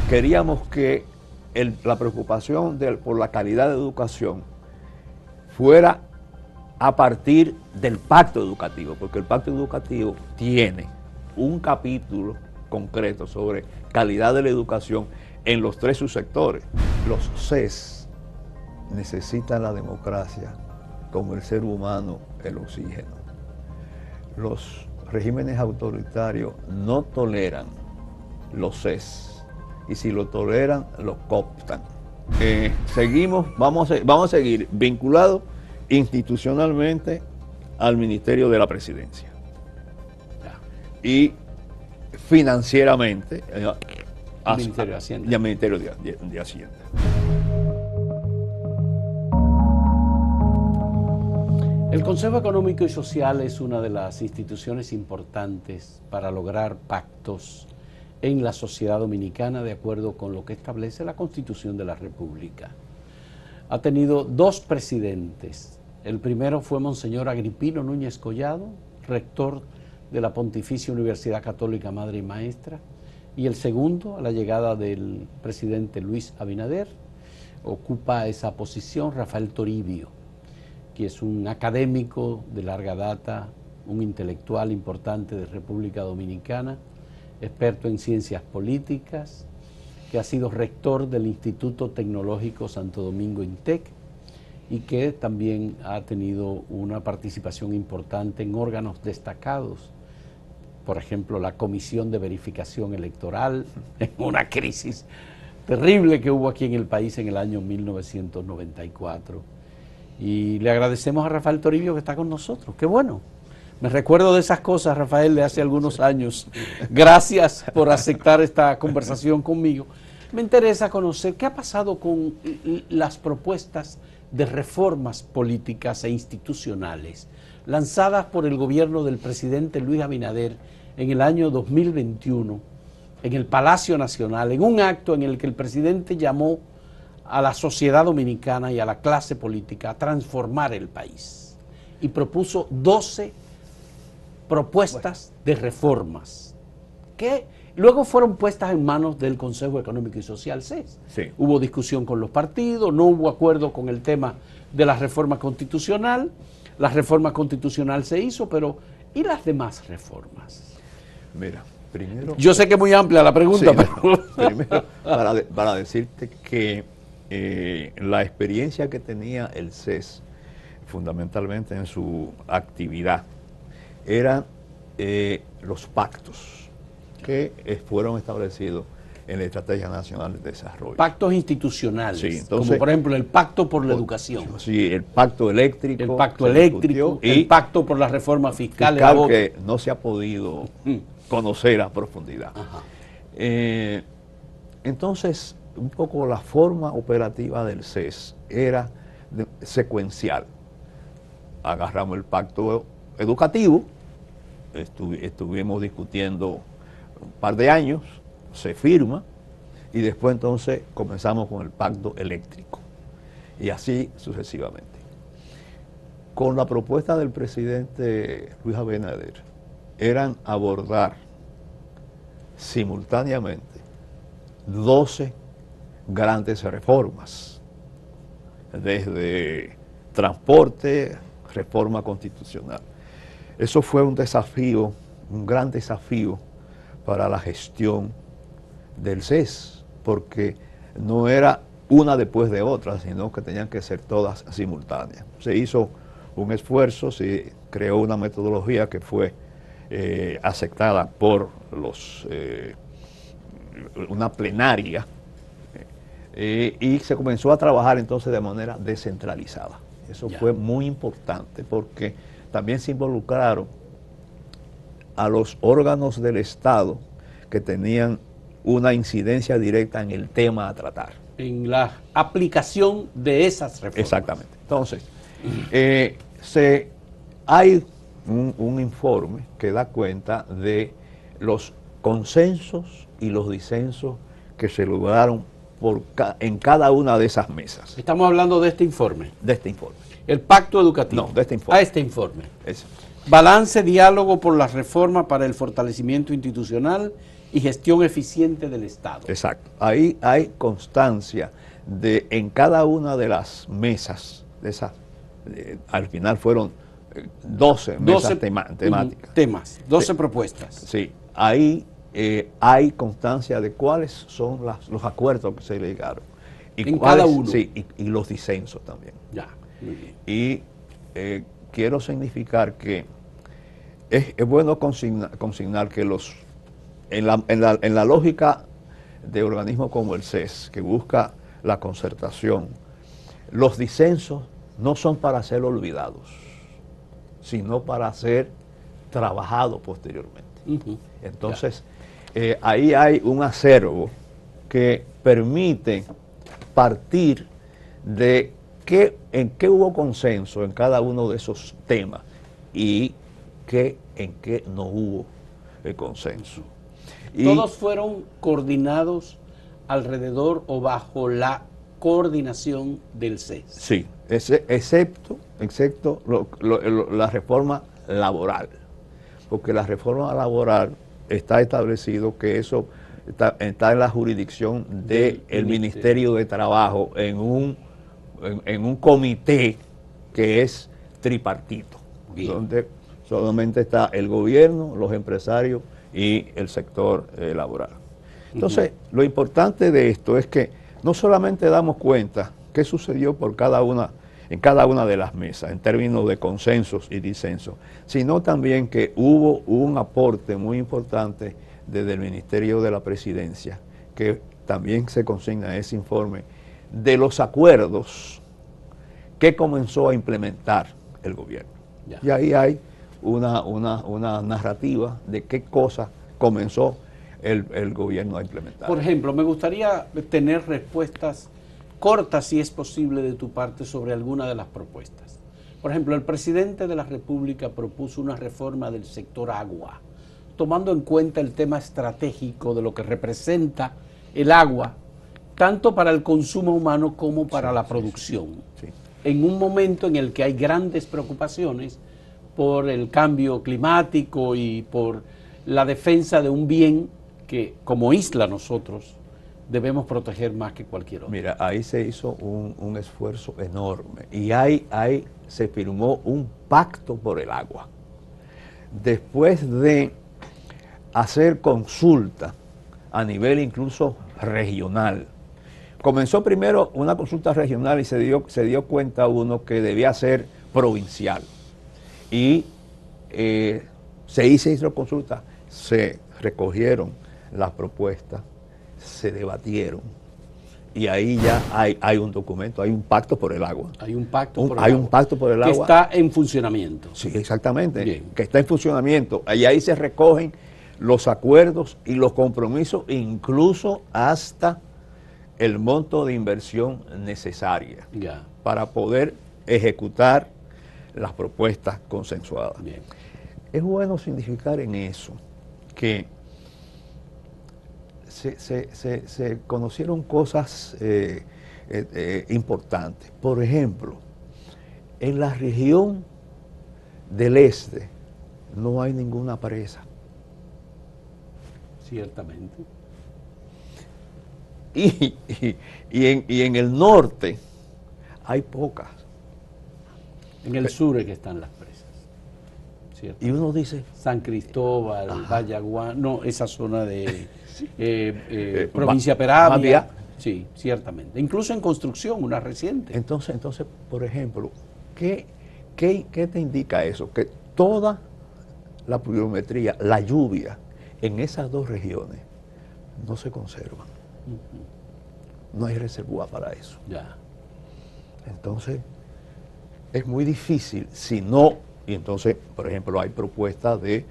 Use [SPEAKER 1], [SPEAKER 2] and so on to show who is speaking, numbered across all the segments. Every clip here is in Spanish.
[SPEAKER 1] queríamos que la preocupación por la calidad de educación fuera a partir del pacto educativo, porque el pacto educativo tiene un capítulo concreto sobre calidad de la educación en los 3 subsectores. Los CES necesitan la democracia como el ser humano el oxígeno. Los regímenes autoritarios no toleran los CES y si lo toleran, lo cooptan. Vamos a seguir vinculados institucionalmente al Ministerio de la Presidencia y financieramente
[SPEAKER 2] al Ministerio de Hacienda.
[SPEAKER 1] Y al Ministerio de Hacienda.
[SPEAKER 2] El Consejo Económico y Social es una de las instituciones importantes para lograr pactos en la sociedad dominicana de acuerdo con lo que establece la Constitución de la República. Ha tenido 2 presidentes. El primero fue Monseñor Agripino Núñez Collado, rector de la Pontificia Universidad Católica Madre y Maestra, y el segundo, a la llegada del presidente Luis Abinader, ocupa esa posición Rafael Toribio, que es un académico de larga data, un intelectual importante de República Dominicana, experto en ciencias políticas, que ha sido rector del Instituto Tecnológico Santo Domingo INTEC y que también ha tenido una participación importante en órganos destacados, por ejemplo, la Comisión de Verificación Electoral, en una crisis terrible que hubo aquí en el país en el año 1994. Y le agradecemos a Rafael Toribio que está con nosotros. ¡Qué bueno! Me recuerdo de esas cosas, Rafael, de hace algunos años. Gracias por aceptar esta conversación conmigo. Me interesa conocer qué ha pasado con las propuestas de reformas políticas e institucionales lanzadas por el gobierno del presidente Luis Abinader en el año 2021 en el Palacio Nacional, en un acto en el que el presidente llamó a la sociedad dominicana y a la clase política a transformar el país y propuso 12 propuestas de reformas que luego fueron puestas en manos del Consejo Económico y Social CES.
[SPEAKER 1] Sí.
[SPEAKER 2] Hubo discusión con los partidos, no hubo acuerdo con el tema de la reforma constitucional. La reforma constitucional se hizo, pero ¿y las demás reformas?
[SPEAKER 1] Mira, primero...
[SPEAKER 2] Yo sé que es muy amplia la pregunta,
[SPEAKER 1] sí,
[SPEAKER 2] pero...
[SPEAKER 1] Primero, para decirte que la experiencia que tenía el CES, fundamentalmente en su actividad, eran los pactos que fueron establecidos en la Estrategia Nacional de Desarrollo.
[SPEAKER 2] Pactos institucionales,
[SPEAKER 1] sí, entonces,
[SPEAKER 2] como por ejemplo el Pacto por la Educación.
[SPEAKER 1] Sí, el Pacto Eléctrico.
[SPEAKER 2] El Pacto Eléctrico, el Pacto por la Reforma Fiscal.
[SPEAKER 1] Que no se ha podido conocer a profundidad. Entonces, un poco la forma operativa del CES era secuencial. Agarramos el Pacto Educativo, estuvimos discutiendo un par de años, se firma y después entonces comenzamos con el Pacto Eléctrico y así sucesivamente. Con la propuesta del presidente Luis Abinader eran abordar simultáneamente 12 grandes reformas, desde transporte, reforma constitucional. Eso fue un desafío, un gran desafío para la gestión del CES, porque no era una después de otra, sino que tenían que ser todas simultáneas. Se hizo un esfuerzo, se creó una metodología que fue aceptada por una plenaria y se comenzó a trabajar entonces de manera descentralizada. Eso fue muy importante porque también se involucraron a los órganos del Estado que tenían una incidencia directa en el tema a tratar.
[SPEAKER 2] En la aplicación de esas reformas.
[SPEAKER 1] Exactamente. Entonces, hay un informe que da cuenta de los consensos y los disensos que se lograron en cada una de esas mesas.
[SPEAKER 2] Estamos hablando de este informe.
[SPEAKER 1] De este informe.
[SPEAKER 2] El Pacto Educativo.
[SPEAKER 1] No, de este informe.
[SPEAKER 2] Este informe. Balance, diálogo por las reformas para el fortalecimiento institucional y gestión eficiente del Estado.
[SPEAKER 1] Exacto. Ahí hay constancia en cada una de las mesas, de esas, al final fueron 12 mesas temáticas.
[SPEAKER 2] Temas, 12 propuestas.
[SPEAKER 1] Sí, ahí hay constancia de cuáles son los acuerdos que se llegaron. Y
[SPEAKER 2] en cada uno.
[SPEAKER 1] Sí, y los disensos también.
[SPEAKER 2] Ya, muy bien.
[SPEAKER 1] Y quiero significar que es bueno consignar que en la lógica de organismos como el CES, que busca la concertación, los disensos no son para ser olvidados, sino para ser trabajados posteriormente. Entonces, ahí hay un acervo que permite partir de en qué hubo consenso en cada uno de esos temas y en qué no hubo consenso.
[SPEAKER 2] Todos fueron coordinados alrededor o bajo la coordinación del CES.
[SPEAKER 1] Sí, excepto la reforma laboral, porque la reforma laboral está establecido que eso está en la jurisdicción del Ministerio de Trabajo en un comité que es tripartito, donde solamente está el gobierno, los empresarios y el sector laboral. Entonces, lo importante de esto es que no solamente damos cuenta qué sucedió en cada una de las mesas, en términos de consensos y disensos, sino también que hubo un aporte muy importante desde el Ministerio de la Presidencia, que también se consigna en ese informe, de los acuerdos que comenzó a implementar el gobierno. Ya. Y ahí hay una narrativa de qué cosas comenzó el gobierno a implementar.
[SPEAKER 2] Por ejemplo, me gustaría tener respuestas cortas, si es posible, de tu parte sobre alguna de las propuestas. Por ejemplo, el presidente de la República propuso una reforma del sector agua, tomando en cuenta el tema estratégico de lo que representa el agua, tanto para el consumo humano como para la producción. Sí. En un momento en el que hay grandes preocupaciones por el cambio climático y por la defensa de un bien que como isla nosotros debemos proteger más que cualquier otro.
[SPEAKER 1] Mira, ahí se hizo un esfuerzo enorme y se firmó un pacto por el agua. Después de hacer consulta a nivel incluso regional, comenzó primero una consulta regional y se dio cuenta uno que debía ser provincial. Y se hizo consulta, se recogieron las propuestas, se debatieron y ahí ya hay un documento, hay un pacto por el agua.
[SPEAKER 2] Hay un pacto por
[SPEAKER 1] el agua.
[SPEAKER 2] Que está en funcionamiento.
[SPEAKER 1] Sí, exactamente. Bien. Que está en funcionamiento. Y ahí se recogen los acuerdos y los compromisos, incluso hasta el monto de inversión necesaria para poder ejecutar las propuestas consensuadas. Bien. Es bueno significar en eso que se conocieron cosas importantes. Por ejemplo, en la región del este no hay ninguna presa.
[SPEAKER 2] Ciertamente.
[SPEAKER 1] Y en el norte hay pocas.
[SPEAKER 2] En el sur es que están las presas. ¿Cierto?
[SPEAKER 1] Y uno dice...
[SPEAKER 2] San Cristóbal, Vallaguán, no, esa zona de Provincia Peravia. Sí, ciertamente. Incluso en construcción, una reciente.
[SPEAKER 1] Entonces por ejemplo, ¿qué te indica eso? Que toda la pluviometría, la lluvia en esas dos regiones no se conservan. No hay reservoir para eso.
[SPEAKER 2] Ya.
[SPEAKER 1] Entonces, es muy difícil si no, y entonces, por ejemplo, hay propuestas de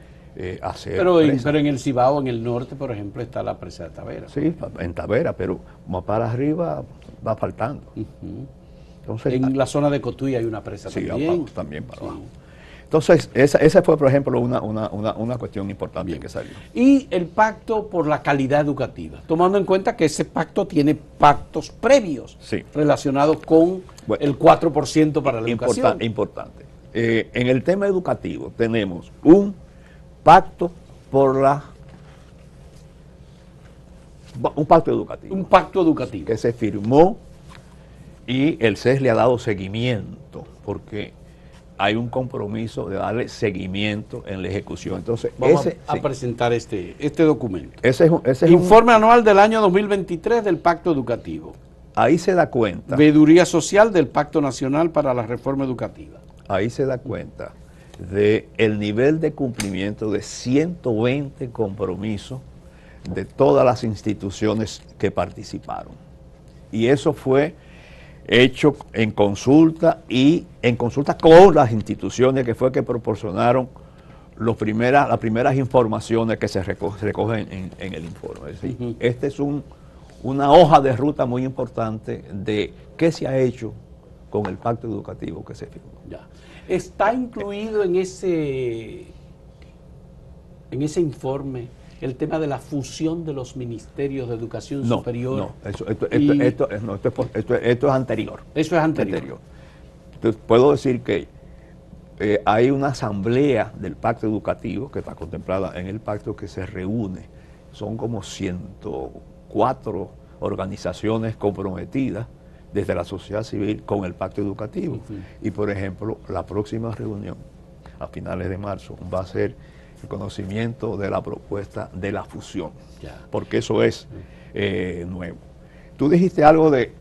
[SPEAKER 1] hacer
[SPEAKER 2] pero en el Cibao, en el norte, por ejemplo, está la presa de Tavera.
[SPEAKER 1] Sí, en Tavera, pero más para arriba va faltando.
[SPEAKER 2] Entonces, en la zona de Cotuí hay una presa también.
[SPEAKER 1] Sí, también para abajo. Entonces, esa fue, por ejemplo, una cuestión importante que salió.
[SPEAKER 2] Y el pacto por la calidad educativa, tomando en cuenta que ese pacto tiene pactos previos relacionados con el 4% para la educación.
[SPEAKER 1] Importante. En el tema educativo tenemos un pacto un pacto educativo.
[SPEAKER 2] Un pacto educativo.
[SPEAKER 1] Que se firmó y el CES le ha dado seguimiento, porque hay un compromiso de darle seguimiento en la ejecución. Entonces,
[SPEAKER 2] vamos a presentar este documento.
[SPEAKER 1] Ese es
[SPEAKER 2] Informe anual del año 2023 del Pacto Educativo.
[SPEAKER 1] Ahí se da cuenta.
[SPEAKER 2] Veeduría social del Pacto Nacional para la Reforma Educativa.
[SPEAKER 1] Ahí se da cuenta de el nivel de cumplimiento de 120 compromisos de todas las instituciones que participaron. Y eso fue hecho en consulta con las instituciones que proporcionaron las primeras informaciones que se recogen en el informe. Es decir, este es una hoja de ruta muy importante de qué se ha hecho con el pacto educativo que se firmó.
[SPEAKER 2] Ya. ¿Está incluido en ese informe el tema de la fusión de los ministerios de educación superior?
[SPEAKER 1] No, esto es anterior.
[SPEAKER 2] Eso es anterior.
[SPEAKER 1] Entonces, puedo decir que hay una asamblea del pacto educativo que está contemplada en el pacto que se reúne. Son como 104 organizaciones comprometidas desde la sociedad civil con el pacto educativo. Y por ejemplo, la próxima reunión a finales de marzo va a ser el conocimiento de la propuesta de la fusión, porque eso es nuevo. Tú dijiste algo de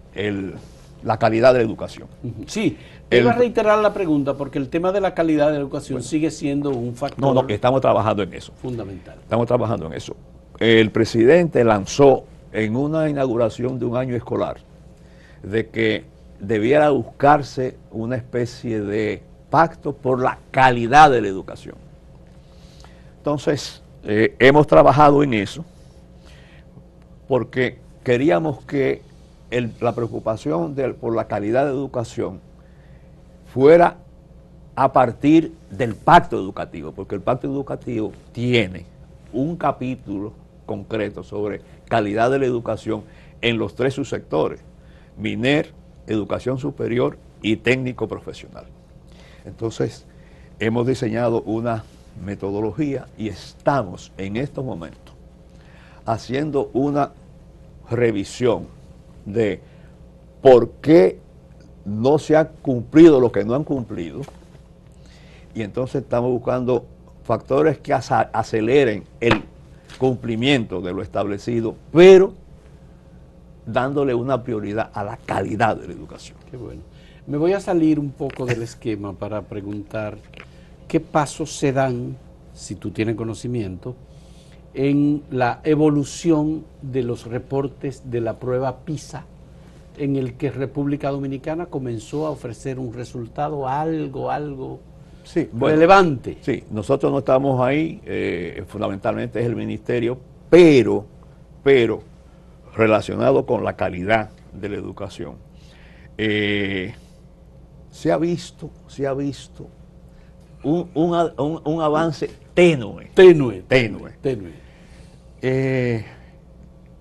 [SPEAKER 1] la calidad de la educación.
[SPEAKER 2] Sí, iba a reiterar la pregunta porque el tema de la calidad de la educación sigue siendo un factor.
[SPEAKER 1] No, estamos trabajando en eso.
[SPEAKER 2] Fundamental.
[SPEAKER 1] Estamos trabajando en eso. El presidente lanzó en una inauguración de un año escolar de que debiera buscarse una especie de pacto por la calidad de la educación. Entonces, hemos trabajado en eso porque queríamos que la preocupación por la calidad de educación fuera a partir del pacto educativo, porque el pacto educativo tiene un capítulo concreto sobre calidad de la educación en los 3 subsectores: MINER, educación superior y técnico profesional. Entonces, hemos diseñado una metodología y estamos en estos momentos haciendo una revisión de por qué no se ha cumplido lo que no han cumplido, y entonces estamos buscando factores que aceleren el cumplimiento de lo establecido, pero dándole una prioridad a la calidad de la educación.
[SPEAKER 2] Qué bueno. Me voy a salir un poco del esquema para preguntar qué pasos se dan, si tú tienes conocimiento, en la evolución de los reportes de la prueba PISA, en el que República Dominicana comenzó a ofrecer un resultado algo relevante.
[SPEAKER 1] Sí, nosotros no estamos ahí, fundamentalmente es el ministerio, pero relacionado con la calidad de la educación. Se ha visto un avance tenue.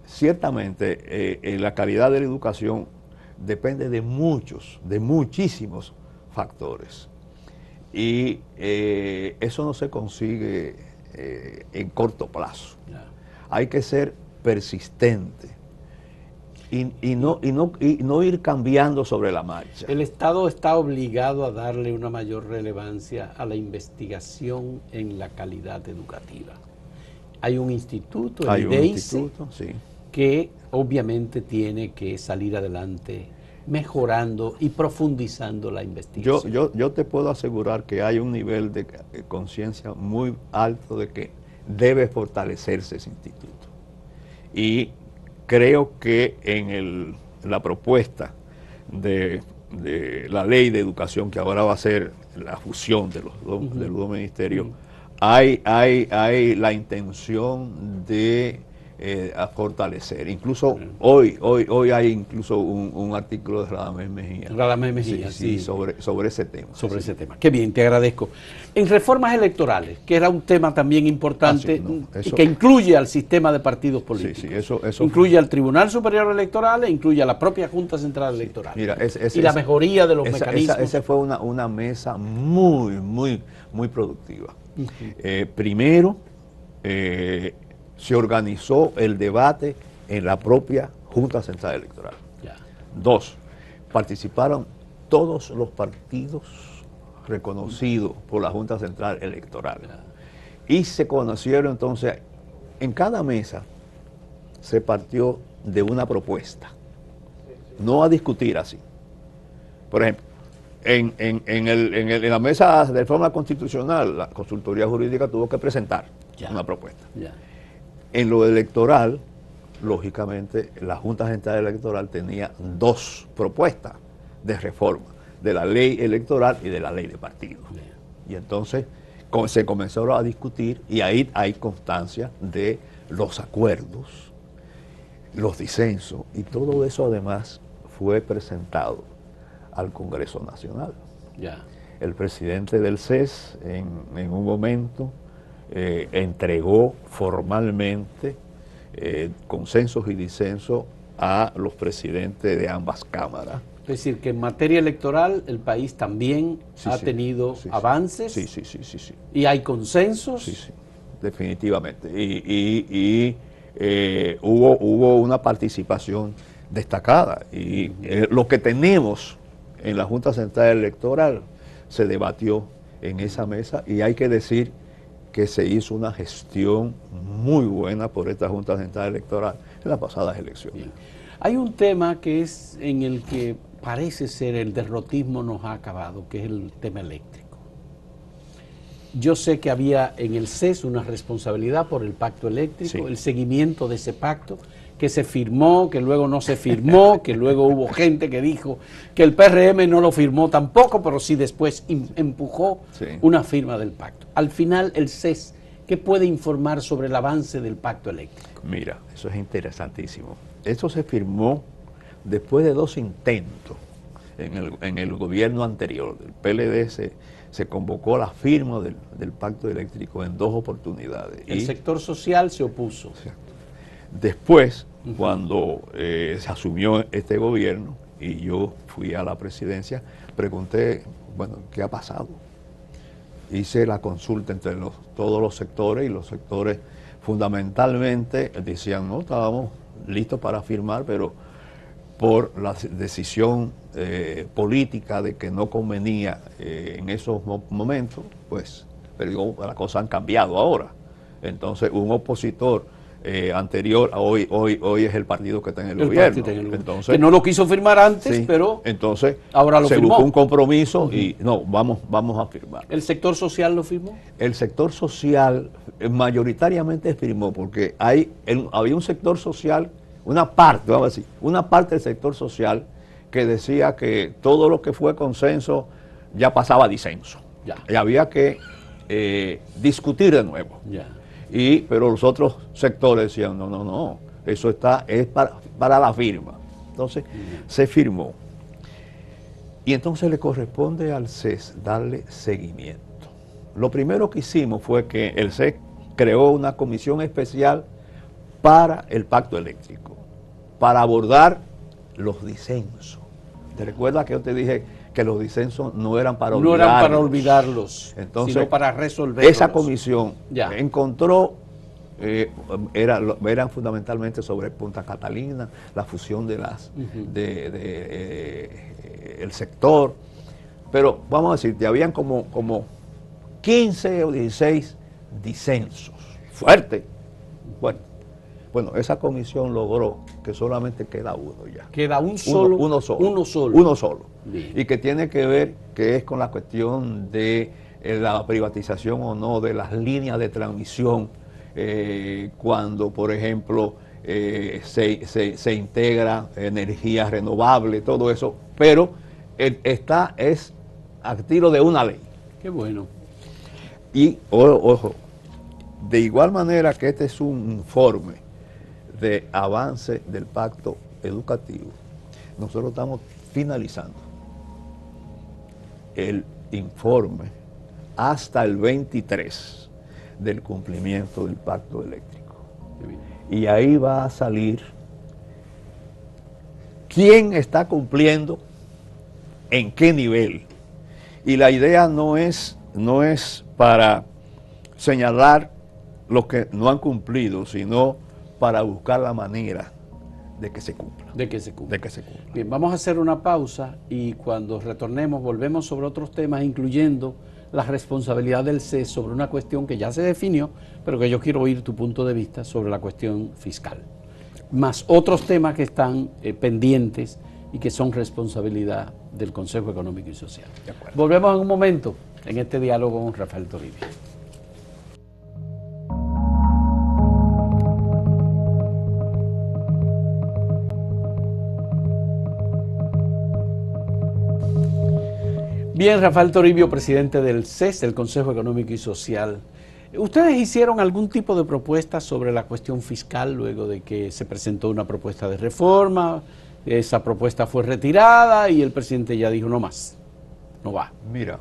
[SPEAKER 1] Ciertamente, la calidad de la educación depende de muchísimos factores. Y eso no se consigue en corto plazo. Hay que ser persistente y no ir cambiando sobre la marcha.
[SPEAKER 2] El Estado está obligado a darle una mayor relevancia a la investigación en la calidad educativa. Hay un instituto, el IDEICE, que obviamente tiene que salir adelante mejorando y profundizando la investigación.
[SPEAKER 1] Yo te puedo asegurar que hay un nivel de conciencia muy alto de que debe fortalecerse ese instituto. Y creo que en la propuesta de la ley de educación, que ahora va a ser la fusión de los dos ministerios, hay la intención de a fortalecer. Incluso hoy hay incluso un artículo de Radamés Mejía.
[SPEAKER 2] Radamés Mejía,
[SPEAKER 1] sí, sobre ese tema.
[SPEAKER 2] Sobre ese tema. Qué bien, te agradezco. En reformas electorales, que era un tema también importante, y que incluye al sistema de partidos políticos.
[SPEAKER 1] Eso
[SPEAKER 2] incluye al Tribunal Superior Electoral e incluye a la propia Junta Central Electoral.
[SPEAKER 1] Mira,
[SPEAKER 2] y la mejoría de los mecanismos.
[SPEAKER 1] Esa fue una mesa muy productiva. Primero, se organizó el debate en la propia Junta Central Electoral.
[SPEAKER 2] Ya.
[SPEAKER 1] 2, participaron todos los partidos reconocidos por la Junta Central Electoral. Ya. Y se conocieron entonces, en cada mesa se partió de una propuesta, no a discutir así. Por ejemplo, en la mesa de reforma constitucional, la consultoría jurídica tuvo que presentar una propuesta. Ya. En lo electoral, lógicamente, la Junta Central Electoral tenía 2 propuestas de reforma, de la ley electoral y de la ley de partidos. Y entonces se comenzaron a discutir y ahí hay constancia de los acuerdos, los disensos, y todo eso además fue presentado al Congreso Nacional. Ya. El presidente del CES en un momento entregó formalmente consensos y disensos a los presidentes de ambas cámaras.
[SPEAKER 2] Es decir, que en materia electoral el país también ha tenido avances.
[SPEAKER 1] Sí.
[SPEAKER 2] Y hay consensos.
[SPEAKER 1] Sí, definitivamente. Y hubo una participación destacada. Y lo que tenemos en la Junta Central Electoral se debatió en esa mesa, y hay que decir que se hizo una gestión muy buena por esta Junta Central Electoral en las pasadas elecciones.
[SPEAKER 2] Bien. Hay un tema que es en el que parece ser el derrotismo nos ha acabado, que es el tema eléctrico. Yo sé que había en el CES una responsabilidad por el pacto eléctrico, el seguimiento de ese pacto, que se firmó, que luego no se firmó, que luego hubo gente que dijo que el PRM no lo firmó tampoco, pero sí después empujó una firma del pacto. Al final, el CES, ¿qué puede informar sobre el avance del pacto eléctrico?
[SPEAKER 1] Mira, eso es interesantísimo. Esto se firmó después de 2 intentos en el gobierno anterior. El PLD se convocó a la firma del pacto eléctrico en 2 oportunidades.
[SPEAKER 2] El sector social se opuso.
[SPEAKER 1] Después, cuando se asumió este gobierno y yo fui a la presidencia, pregunté, bueno, ¿qué ha pasado? Hice la consulta entre todos los sectores, y los sectores fundamentalmente decían, no, estábamos listos para firmar, pero por la decisión política de que no convenía en esos momentos, pues, pero las cosas han cambiado ahora. Entonces, un opositor anterior a hoy es el partido que está en el gobierno. Entonces,
[SPEAKER 2] que no lo quiso firmar antes, pero
[SPEAKER 1] entonces
[SPEAKER 2] ahora lo firmó.
[SPEAKER 1] Buscó un compromiso y no, vamos a firmar.
[SPEAKER 2] ¿El sector social lo firmó?
[SPEAKER 1] El sector social mayoritariamente firmó, porque había un sector social, una parte del sector social que decía que todo lo que fue consenso ya pasaba a disenso. Y había que discutir de nuevo. Pero los otros sectores decían, no, eso es para la firma. Entonces, se firmó. Y entonces le corresponde al CES darle seguimiento. Lo primero que hicimos fue que el CES creó una comisión especial para el pacto eléctrico, para abordar los disensos. ¿Te recuerdas que yo te dije que los disensos no eran para olvidarlos?
[SPEAKER 2] No eran para olvidarlos, entonces, sino para resolverlos.
[SPEAKER 1] Esa comisión encontró, eran fundamentalmente sobre Punta Catalina, la fusión de el sector, pero vamos a decirte, habían como 15 o 16 disensos, fuerte. Bueno, esa comisión logró que solamente queda uno ya.
[SPEAKER 2] Queda uno solo. Bien.
[SPEAKER 1] Y que tiene que ver, que es con la cuestión de la privatización o no de las líneas de transmisión, cuando, por ejemplo, se integra energía renovable, todo eso, pero es a tiro de una ley.
[SPEAKER 2] Qué bueno.
[SPEAKER 1] Y, ojo, de igual manera que este es un informe de avance del pacto educativo, nosotros estamos finalizando el informe hasta el 23 del cumplimiento del pacto eléctrico. Y ahí va a salir quién está cumpliendo, en qué nivel. Y la idea no es para señalar los que no han cumplido, sino para buscar la manera de que se cumpla.
[SPEAKER 2] De que se cumpla.
[SPEAKER 1] Bien,
[SPEAKER 2] vamos a hacer una pausa y cuando retornemos volvemos sobre otros temas, incluyendo la responsabilidad del CES sobre una cuestión que ya se definió, pero que yo quiero oír tu punto de vista sobre la cuestión fiscal. Más otros temas que están pendientes y que son responsabilidad del Consejo Económico y Social. Volvemos en un momento en este diálogo con Rafael Toribio. Bien, Rafael Toribio, presidente del CES, el Consejo Económico y Social. ¿Ustedes hicieron algún tipo de propuesta sobre la cuestión fiscal luego de que se presentó una propuesta de reforma? Esa propuesta fue retirada y el presidente ya dijo no más, no va.
[SPEAKER 1] Mira,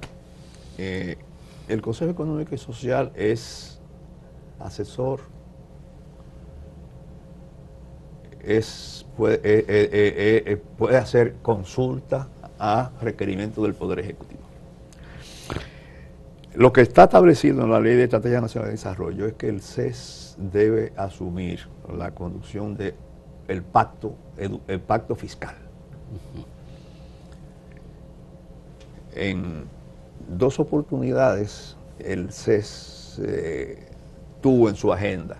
[SPEAKER 1] el Consejo Económico y Social es asesor, puede hacer consulta a requerimiento del Poder Ejecutivo. Lo que está establecido en la Ley de Estrategia Nacional de Desarrollo es que el CES debe asumir la conducción del pacto fiscal. En dos oportunidades el CES tuvo en su agenda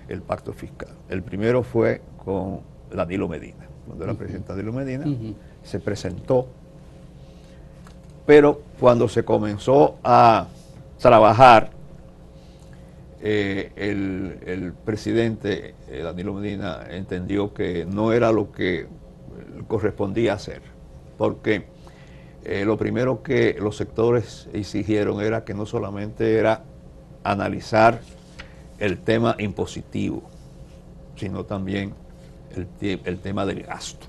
[SPEAKER 1] el pacto fiscal. El primero fue con Danilo Medina. Cuando era presidente Danilo Medina, se presentó, pero cuando se comenzó a trabajar, el presidente Danilo Medina entendió que no era lo que correspondía hacer, porque lo primero que los sectores exigieron era que no solamente era analizar el tema impositivo, sino también el tema del gasto.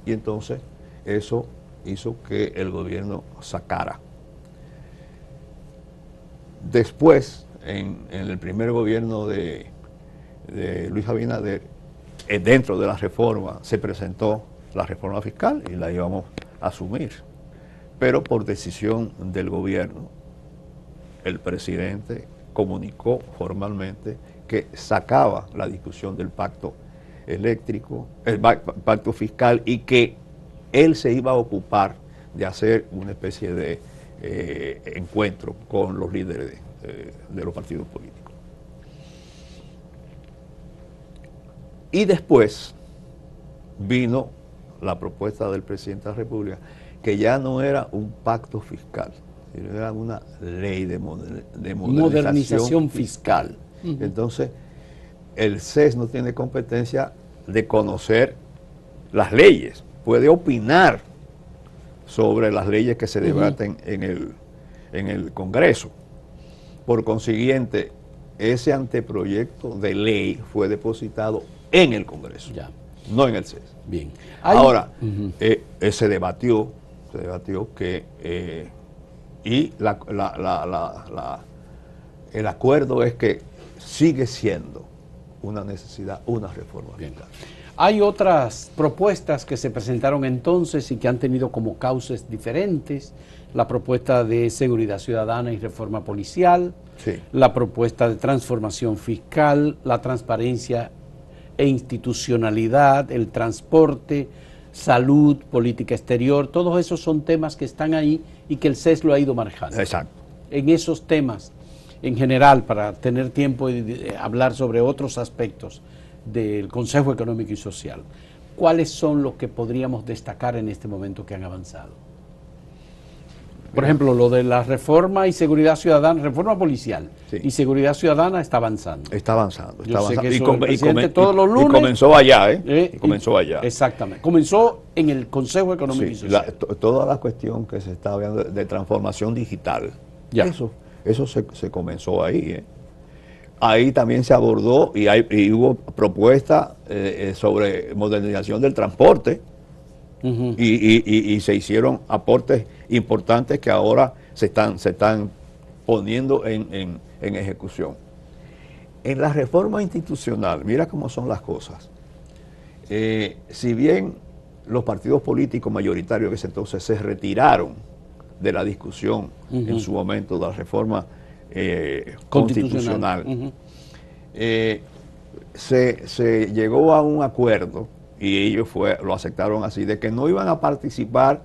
[SPEAKER 1] Y entonces eso hizo que el gobierno sacara. Después, en el primer gobierno de Luis Abinader, dentro de la reforma se presentó la reforma fiscal y la íbamos a asumir. Pero por decisión del gobierno, el presidente comunicó formalmente que sacaba la discusión del pacto eléctrico, el pacto fiscal, y que él se iba a ocupar de hacer una especie de encuentro con los líderes de los partidos políticos. Y después vino la propuesta del presidente de la República, que ya no era un pacto fiscal, sino era una ley de modernización fiscal. Entonces, el CES no tiene competencia de conocer las leyes, puede opinar sobre las leyes que se debaten en el Congreso. Por consiguiente, ese anteproyecto de ley fue depositado en el Congreso, no en el CES.
[SPEAKER 2] Bien.
[SPEAKER 1] Ahora, se debatió que el acuerdo es que sigue siendo una necesidad, una reforma fiscal.
[SPEAKER 2] Hay otras propuestas que se presentaron entonces y que han tenido como cauces diferentes. La propuesta de seguridad ciudadana y reforma policial, la propuesta de transformación fiscal, la transparencia e institucionalidad, el transporte, salud, política exterior, todos esos son temas que están ahí y que el CES lo ha ido manejando.
[SPEAKER 1] Exacto.
[SPEAKER 2] En esos temas, en general, para tener tiempo de hablar sobre otros aspectos del Consejo Económico y Social, ¿cuáles son los que podríamos destacar en este momento que han avanzado? Por ejemplo, lo de la reforma y seguridad ciudadana, reforma policial y seguridad ciudadana está avanzando.
[SPEAKER 1] Está avanzando.
[SPEAKER 2] Todos los lunes.
[SPEAKER 1] Y comenzó allá, comenzó allá.
[SPEAKER 2] Exactamente. Comenzó en el Consejo Económico y Social.
[SPEAKER 1] Toda la cuestión que se está hablando de transformación digital, eso se comenzó ahí. ahí también se abordó y hubo propuestas sobre modernización del transporte.
[SPEAKER 2] Ujú.
[SPEAKER 1] Y se hicieron aportes importantes que ahora se están poniendo en ejecución. En la reforma institucional, mira cómo son las cosas. Si bien los partidos políticos mayoritarios en ese entonces se retiraron de la discusión en su momento de la reforma constitucional, se llegó a un acuerdo, y ellos lo aceptaron así, de que no iban a participar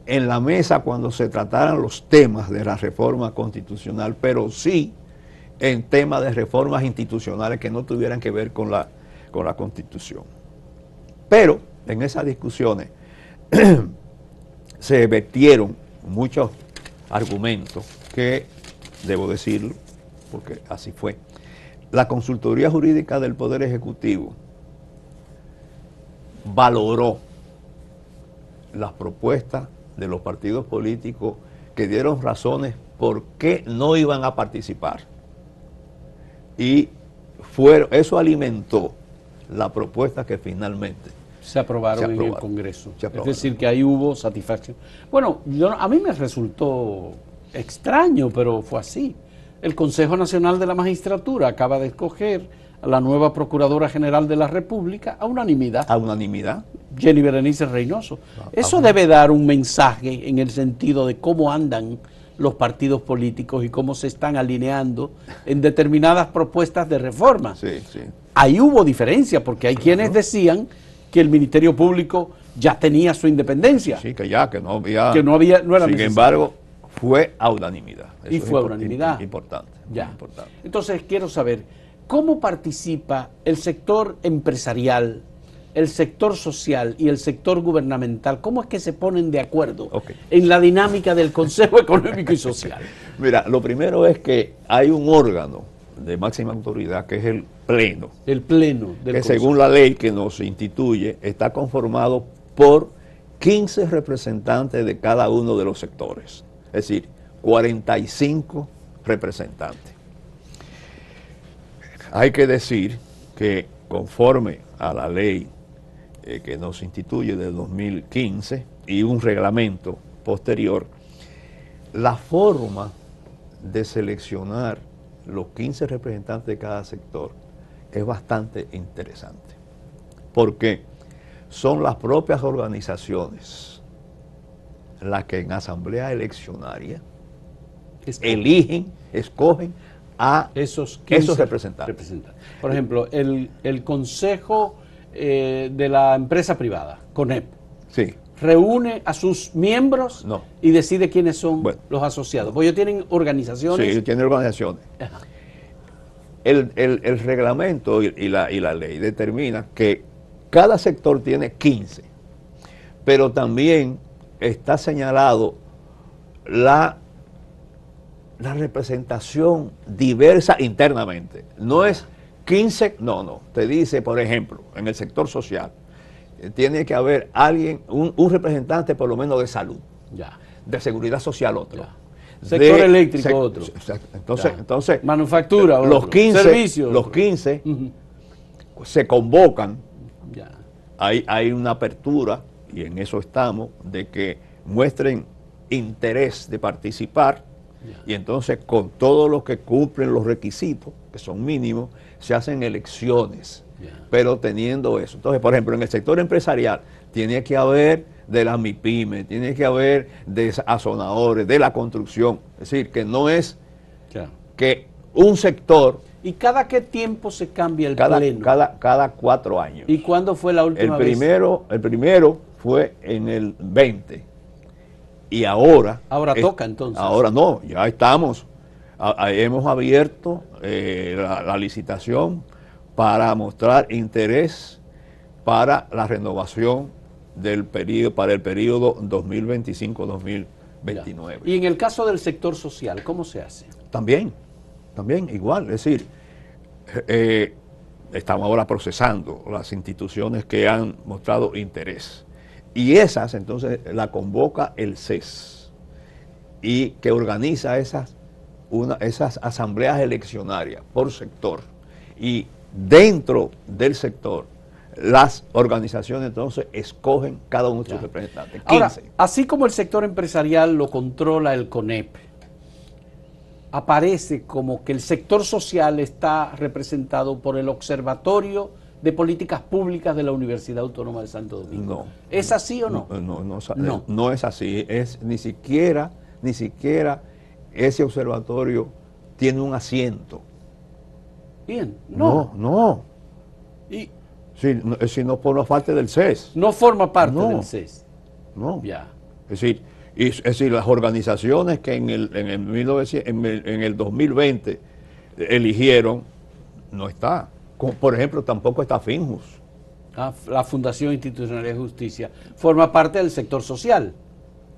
[SPEAKER 1] en la mesa cuando se trataran los temas de la reforma constitucional, pero sí en temas de reformas institucionales que no tuvieran que ver con la Constitución. Pero en esas discusiones se vertieron muchos argumentos que, debo decirlo, porque así fue, la Consultoría Jurídica del Poder Ejecutivo valoró las propuestas de los partidos políticos que dieron razones por qué no iban a participar. Y eso alimentó la propuesta que finalmente
[SPEAKER 2] se aprobaron en el Congreso. Es decir, que ahí hubo satisfacción. Bueno, a mí me resultó extraño, pero fue así. El Consejo Nacional de la Magistratura acaba de escoger a la nueva Procuradora General de la República a unanimidad.
[SPEAKER 1] ¿A unanimidad?
[SPEAKER 2] Jenny Berenice Reynoso. Eso debe dar un mensaje en el sentido de cómo andan los partidos políticos y cómo se están alineando en determinadas propuestas de reforma.
[SPEAKER 1] Sí, sí.
[SPEAKER 2] Ahí hubo diferencia, porque hay quienes decían que el Ministerio Público ya tenía su independencia.
[SPEAKER 1] Sí, que ya, que no había.
[SPEAKER 2] Que no era necesario.
[SPEAKER 1] Sin embargo, fue a unanimidad.
[SPEAKER 2] Eso y fue a unanimidad.
[SPEAKER 1] Importante.
[SPEAKER 2] Ya.
[SPEAKER 1] Importante.
[SPEAKER 2] Entonces, quiero saber, ¿cómo participa el sector empresarial, el sector social y el sector gubernamental? ¿Cómo es que se ponen de acuerdo en la dinámica del Consejo Económico y Social?
[SPEAKER 1] Mira, lo primero es que hay un órgano de máxima autoridad que es el Pleno.
[SPEAKER 2] El Pleno del
[SPEAKER 1] que según la ley que nos instituye, está conformado por 15 representantes de cada uno de los sectores. Es decir, 45 representantes. Hay que decir que conforme a la ley que nos instituye de 2015 y un reglamento posterior, la forma de seleccionar los 15 representantes de cada sector es bastante interesante, porque son las propias organizaciones las que en asamblea eleccionaria escogen a esos representantes.
[SPEAKER 2] Por ejemplo, el Consejo de la Empresa Privada, CONEP,
[SPEAKER 1] sí,
[SPEAKER 2] reúne a sus miembros y decide quiénes son los asociados. Porque ellos tienen organizaciones.
[SPEAKER 1] Sí, tienen organizaciones. El reglamento y la ley determina que cada sector tiene 15, pero también está señalado la representación diversa internamente. No es 15, te dice, por ejemplo, en el sector social, tiene que haber alguien, un representante por lo menos de salud, de seguridad social otro.
[SPEAKER 2] Sector eléctrico otro.
[SPEAKER 1] Entonces
[SPEAKER 2] manufactura otro.
[SPEAKER 1] Los 15,
[SPEAKER 2] servicios
[SPEAKER 1] los 15 se convocan. Hay una apertura, y en eso estamos, de que muestren interés de participar, y entonces con todos los que cumplen los requisitos, que son mínimos, se hacen elecciones, pero teniendo eso. Entonces, por ejemplo, en el sector empresarial tiene que haber de las MIPYME, tiene que haber de azonadores, de la construcción. Es decir, que no es que un sector...
[SPEAKER 2] ¿Y cada qué tiempo se cambia el Pleno?
[SPEAKER 1] Cada 4 años.
[SPEAKER 2] ¿Y cuándo fue la última vez?
[SPEAKER 1] El primero fue en el 20. Y ahora...
[SPEAKER 2] Ahora toca entonces.
[SPEAKER 1] Ahora no, ya estamos. Hemos abierto la licitación para mostrar interés para la renovación para el periodo 2025-2029.
[SPEAKER 2] Y en el caso del sector social, ¿cómo se hace?
[SPEAKER 1] También igual. Es decir, estamos ahora procesando las instituciones que han mostrado interés. Y esas, entonces, la convoca el CES, y que organiza esas esas asambleas eleccionarias por sector, y dentro del sector las organizaciones entonces escogen cada uno de sus representantes. 15.
[SPEAKER 2] Ahora, así como el sector empresarial lo controla el CONEP, aparece como que el sector social está representado por el Observatorio de Políticas Públicas de la Universidad Autónoma de Santo Domingo.
[SPEAKER 1] No.
[SPEAKER 2] ¿Es así o no?
[SPEAKER 1] No es así. Ni siquiera ese observatorio tiene un asiento.
[SPEAKER 2] Bien,
[SPEAKER 1] No.
[SPEAKER 2] Y
[SPEAKER 1] Sino por la falta del CES.
[SPEAKER 2] no forma parte del CES.
[SPEAKER 1] No.
[SPEAKER 2] Ya.
[SPEAKER 1] Es decir, las organizaciones que en el 2020 eligieron, no está. Como, por ejemplo, tampoco está Finjus.
[SPEAKER 2] La Fundación Institucional de Justicia forma parte del sector social,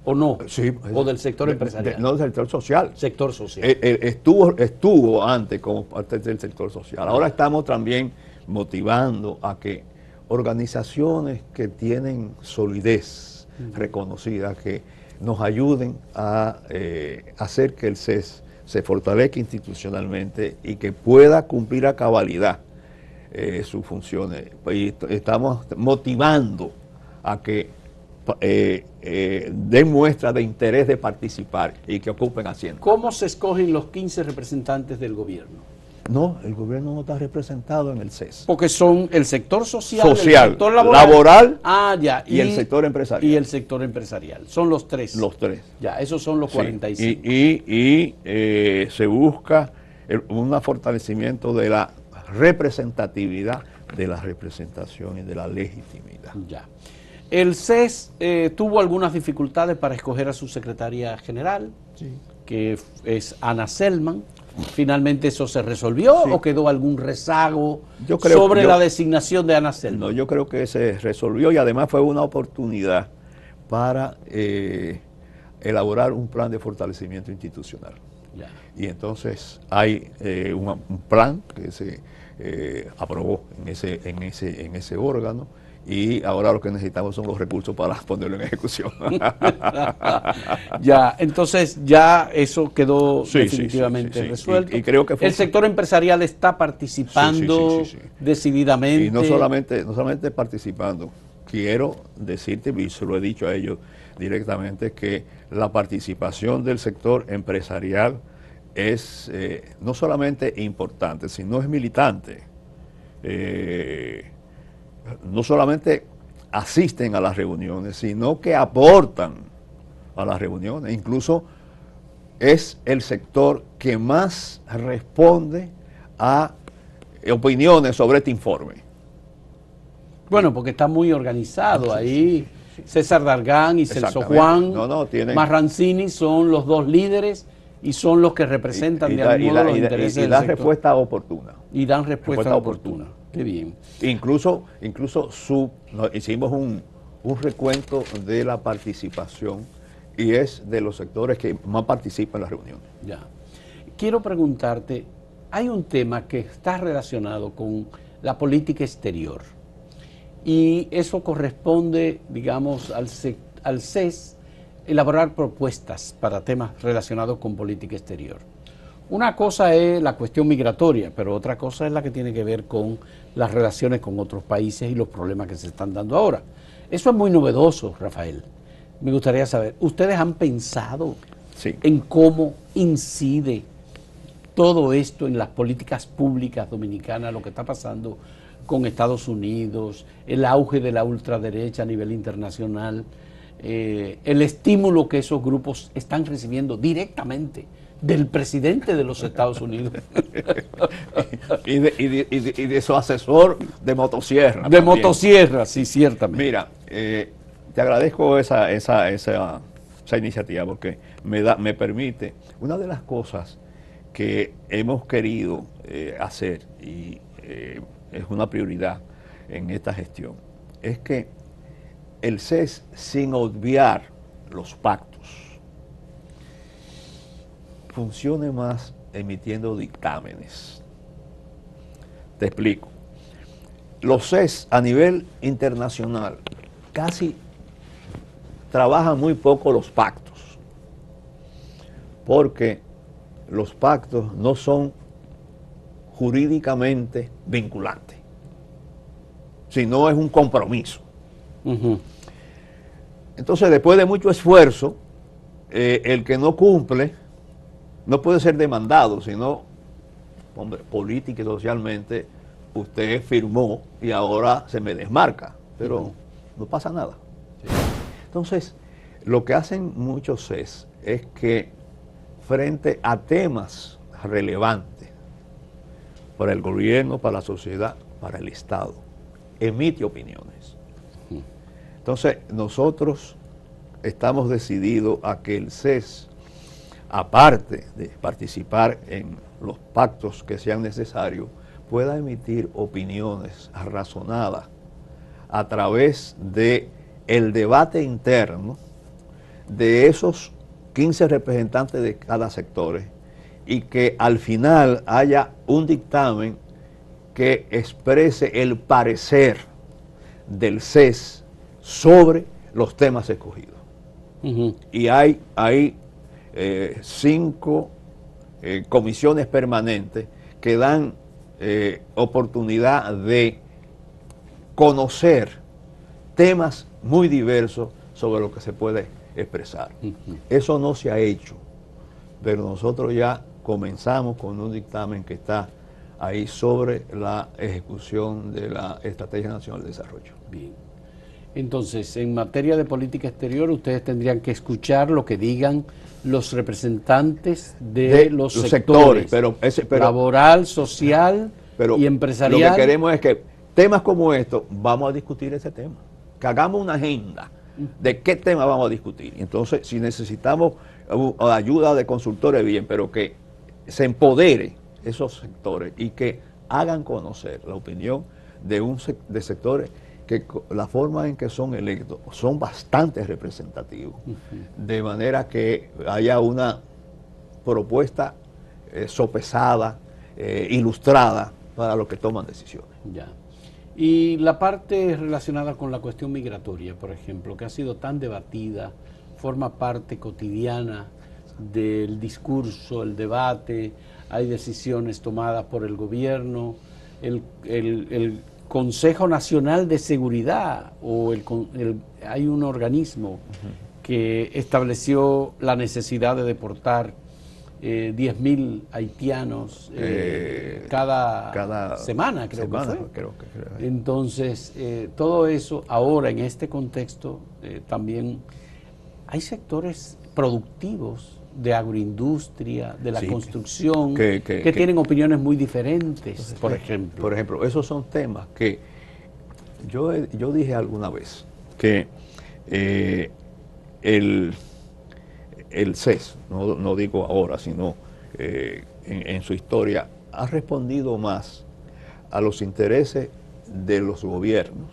[SPEAKER 2] ¿o no?
[SPEAKER 1] Sí.
[SPEAKER 2] ¿O del sector empresarial?
[SPEAKER 1] No, del sector social.
[SPEAKER 2] Sector social.
[SPEAKER 1] Estuvo antes como parte del sector social. Ahora estamos también motivando a que organizaciones que tienen solidez reconocida, que nos ayuden a hacer que el CES se fortalezca institucionalmente y que pueda cumplir a cabalidad sus funciones. Y estamos motivando a que den muestra de interés de participar y que ocupen asientos.
[SPEAKER 2] ¿Cómo se escogen los 15 representantes del gobierno?
[SPEAKER 1] No, el gobierno no está representado en el CES.
[SPEAKER 2] Porque son el sector social, el sector
[SPEAKER 1] laboral
[SPEAKER 2] y
[SPEAKER 1] el sector empresarial.
[SPEAKER 2] Y el sector empresarial. Son los tres.
[SPEAKER 1] Los tres.
[SPEAKER 2] Ya, esos son los 45.
[SPEAKER 1] Y se busca un fortalecimiento de la representatividad, de la representación y de la legitimidad.
[SPEAKER 2] Ya. El CES tuvo algunas dificultades para escoger a su secretaria general, que es Ana Selman. ¿Finalmente eso se resolvió o quedó algún rezago sobre la designación de Ana Selman?
[SPEAKER 1] No, yo creo que se resolvió y además fue una oportunidad para elaborar un plan de fortalecimiento institucional.
[SPEAKER 2] Ya.
[SPEAKER 1] Y entonces hay un plan que se aprobó en ese órgano. Y ahora lo que necesitamos son los recursos para ponerlo en ejecución.
[SPEAKER 2] Ya, entonces ya eso quedó definitivamente resuelto.
[SPEAKER 1] Y creo que
[SPEAKER 2] el sector empresarial está participando decididamente.
[SPEAKER 1] Y no solamente participando. Quiero decirte, y se lo he dicho a ellos directamente, que la participación del sector empresarial es no solamente importante, sino es militante. No solamente asisten a las reuniones, sino que aportan a las reuniones. Incluso es el sector que más responde a opiniones sobre este informe.
[SPEAKER 2] Bueno, porque está muy organizado ahí. César Dargán y Celso Juan Marrancini son los dos líderes y son los que representan de algún modo los intereses del sector.
[SPEAKER 1] Y dan respuesta oportuna.
[SPEAKER 2] Y dan respuesta oportuna. Qué bien.
[SPEAKER 1] Incluso hicimos un recuento de la participación y es de los sectores que más participan en las reuniones.
[SPEAKER 2] Ya. Quiero preguntarte, hay un tema que está relacionado con la política exterior y eso corresponde, digamos, al CES elaborar propuestas para temas relacionados con política exterior. Una cosa es la cuestión migratoria, pero otra cosa es la que tiene que ver con las relaciones con otros países y los problemas que se están dando ahora. Eso es muy novedoso, Rafael. Me gustaría saber, ¿ustedes han pensado en cómo incide todo esto en las políticas públicas dominicanas, lo que está pasando con Estados Unidos, el auge de la ultraderecha a nivel internacional, el estímulo que esos grupos están recibiendo directamente del presidente de los Estados Unidos?
[SPEAKER 1] y de su asesor de motosierra.
[SPEAKER 2] De motosierra, sí, ciertamente.
[SPEAKER 1] Mira, te agradezco esa iniciativa porque me permite. Una de las cosas que hemos querido hacer y es una prioridad en esta gestión es que el CES, sin obviar los pactos, funcione más emitiendo dictámenes. Te explico. Los CES a nivel internacional casi trabajan muy poco los pactos, porque los pactos no son jurídicamente vinculantes, sino es un compromiso. Entonces, después de mucho esfuerzo, el que no cumple no puede ser demandado, sino, hombre, política y socialmente, usted firmó y ahora se me desmarca, pero no pasa nada. Entonces, lo que hacen muchos es que frente a temas relevantes para el gobierno, para la sociedad, para el Estado, emite opiniones. Entonces, nosotros estamos decididos a que el CES, aparte de participar en los pactos que sean necesarios, pueda emitir opiniones razonadas a través de el debate interno de esos 15 representantes de cada sector y que al final haya un dictamen que exprese el parecer del CES sobre los temas escogidos. Y hay 5 comisiones permanentes que dan oportunidad de conocer temas muy diversos sobre lo que se puede expresar. Eso no se ha hecho, pero nosotros ya comenzamos con un dictamen que está ahí sobre la ejecución de la Estrategia Nacional de Desarrollo.
[SPEAKER 2] Bien. Entonces, en materia de política exterior, ustedes tendrían que escuchar lo que digan los representantes de los sectores, pero laboral, social y empresarial.
[SPEAKER 1] Lo que queremos es que temas como estos, vamos a discutir ese tema, que hagamos una agenda de qué tema vamos a discutir. Entonces, si necesitamos ayuda de consultores, bien, pero que se empodere esos sectores y que hagan conocer la opinión de sectores que la forma en que son electos son bastante representativos, de manera que haya una propuesta sopesada, ilustrada para los que toman decisiones.
[SPEAKER 2] Ya. Y la parte relacionada con la cuestión migratoria, por ejemplo, que ha sido tan debatida, forma parte cotidiana del discurso, el debate, hay decisiones tomadas por el gobierno, el Consejo Nacional de Seguridad hay un organismo que estableció la necesidad de deportar 10.000 haitianos cada semana, creo que fue. Entonces, todo eso ahora en este contexto también hay sectores productivos de agroindustria, de la construcción, que tienen opiniones muy diferentes, por ejemplo.
[SPEAKER 1] Por ejemplo, esos son temas que yo dije alguna vez que el CES, no digo ahora, sino en su historia, ha respondido más a los intereses de los gobiernos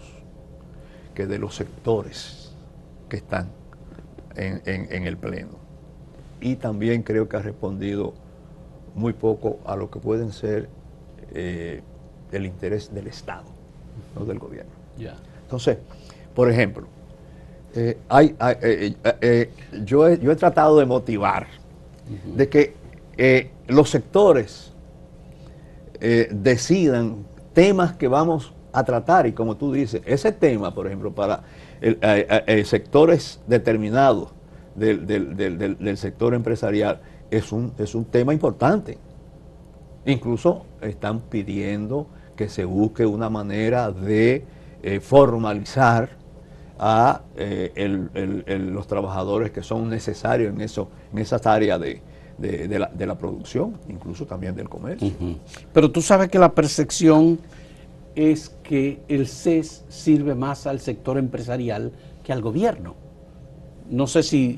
[SPEAKER 1] que de los sectores que están en el Pleno. Y también creo que ha respondido muy poco a lo que pueden ser el interés del Estado, no del gobierno. Entonces, por ejemplo, yo he tratado de motivar de que los sectores decidan temas que vamos a tratar, y como tú dices, ese tema, por ejemplo, para sectores determinados del sector empresarial es un tema importante. Incluso están pidiendo que se busque una manera de formalizar a los trabajadores que son necesarios en esas áreas de la producción, incluso también del comercio.
[SPEAKER 2] Pero tú sabes que la percepción es que el CES sirve más al sector empresarial que al gobierno. No sé si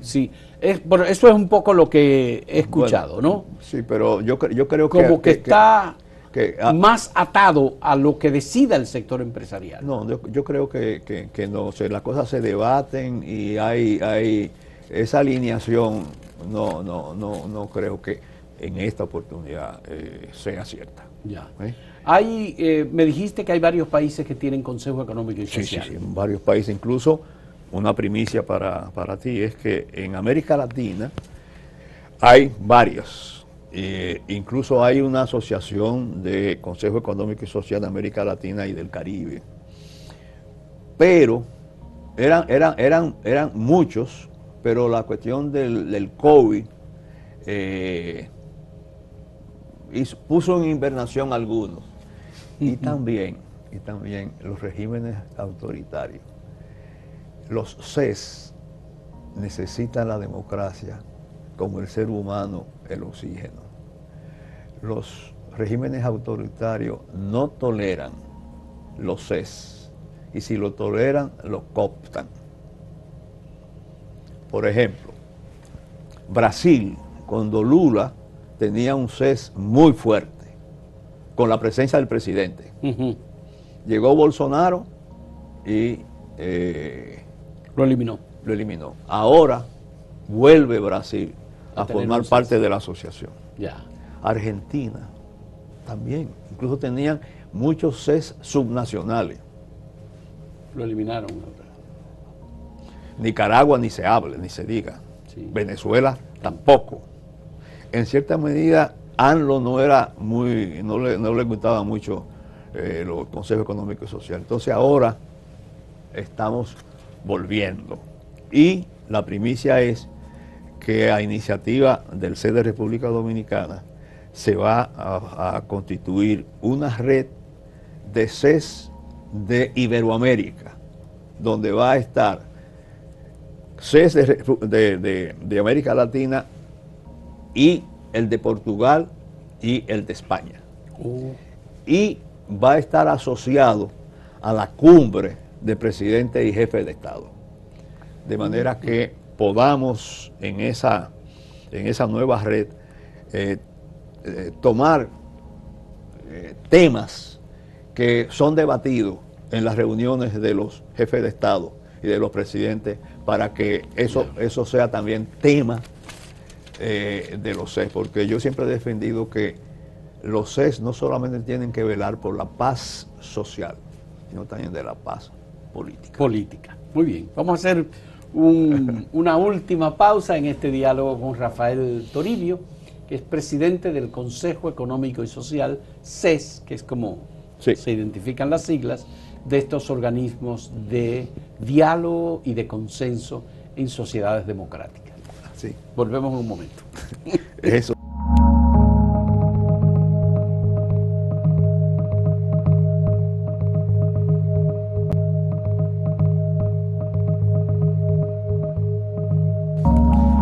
[SPEAKER 2] bueno, eso es un poco lo que he escuchado, ¿no?
[SPEAKER 1] Sí, pero yo creo
[SPEAKER 2] como que está más atado a lo que decida el sector empresarial.
[SPEAKER 1] No, yo creo que no, las cosas se debaten y hay esa alineación, no creo que en esta oportunidad sea cierta.
[SPEAKER 2] Ya. Me dijiste que hay varios países que tienen Consejo Económico y Social.
[SPEAKER 1] Sí, varios países, incluso una primicia para ti es que en América Latina hay varios, Incluso hay una asociación de Consejo Económico y Social de América Latina y del Caribe. Pero eran muchos, pero la cuestión del COVID puso en invernación algunos. Y también los regímenes autoritarios. Los CES necesitan la democracia como el ser humano el oxígeno. Los regímenes autoritarios no toleran los CES, y si lo toleran, lo cooptan. Por ejemplo, Brasil, cuando Lula tenía un CES muy fuerte, con la presencia del presidente. Llegó Bolsonaro y
[SPEAKER 2] lo eliminó.
[SPEAKER 1] Ahora vuelve Brasil a formar parte de la asociación.
[SPEAKER 2] Ya.
[SPEAKER 1] Argentina también, incluso tenían muchos CES subnacionales.
[SPEAKER 2] Lo eliminaron.
[SPEAKER 1] Nicaragua ni se hable, ni se diga.
[SPEAKER 2] Sí.
[SPEAKER 1] Venezuela tampoco. En cierta medida, ANLO no le gustaba mucho los consejos económicos y sociales. Entonces ahora estamos volviendo. Y la primicia es que a iniciativa del CES de República Dominicana se va a constituir una red de CES de Iberoamérica, donde va a estar CES de América Latina y el de Portugal y el de España. Y va a estar asociado a la cumbre de presidentes y jefes de Estado. De manera que podamos en esa nueva red tomar temas que son debatidos en las reuniones de los jefes de Estado y de los presidentes, para que eso sea también tema de los CES, porque yo siempre he defendido que los CES no solamente tienen que velar por la paz social, sino también de la paz política.
[SPEAKER 2] Muy bien, vamos a hacer una última pausa en este diálogo con Rafael Toribio, que es presidente del Consejo Económico y Social, CES, que es como se identifican las siglas de estos organismos de diálogo y de consenso en sociedades democráticas.
[SPEAKER 1] Sí.
[SPEAKER 2] Volvemos en un momento.
[SPEAKER 1] Eso.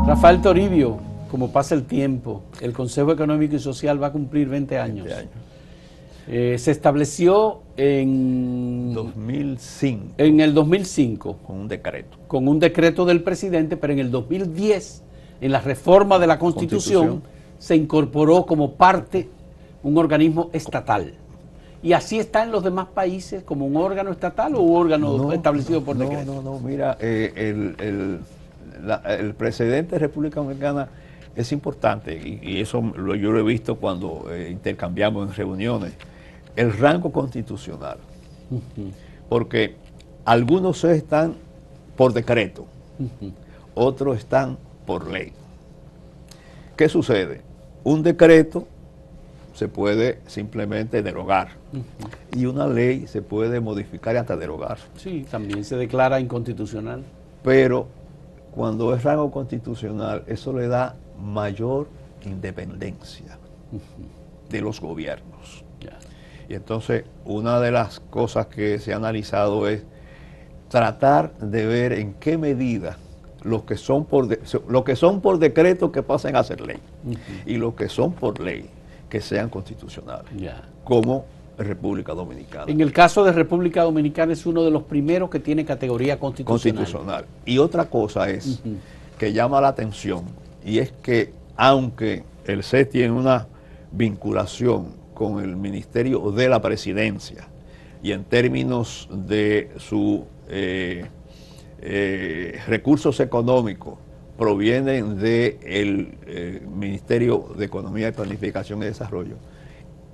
[SPEAKER 2] Rafael Toribio, como pasa el tiempo, el Consejo Económico y Social va a cumplir 20 años.
[SPEAKER 1] 20 años.
[SPEAKER 2] Se estableció en
[SPEAKER 1] 2005.
[SPEAKER 2] En el 2005.
[SPEAKER 1] Con un decreto.
[SPEAKER 2] Con un decreto del presidente, pero en el 2010, en la reforma de la Constitución, se incorporó como parte un organismo estatal. ¿Y así está en los demás países, como un órgano estatal o un órgano establecido por decreto?
[SPEAKER 1] No, mira, el presidente de República Dominicana es importante, y eso yo lo he visto cuando intercambiamos en reuniones, el rango constitucional. Porque algunos están por decreto, otros están por ley. ¿Qué sucede? Un decreto se puede simplemente derogar, y una ley se puede modificar y hasta derogar.
[SPEAKER 2] Sí, también se declara inconstitucional.
[SPEAKER 1] Pero cuando es rango constitucional, eso le da mayor independencia de los gobiernos. Y entonces, una de las cosas que se ha analizado es tratar de ver en qué medida los que son por decreto que pasen a ser ley, y los que son por ley que sean constitucionales, como República Dominicana.
[SPEAKER 2] En el caso de República Dominicana es uno de los primeros que tiene categoría constitucional.
[SPEAKER 1] Y otra cosa es que llama la atención, y es que aunque el CES tiene una vinculación con el Ministerio de la Presidencia, y en términos de sus recursos económicos provienen del Ministerio de Economía y Planificación y Desarrollo,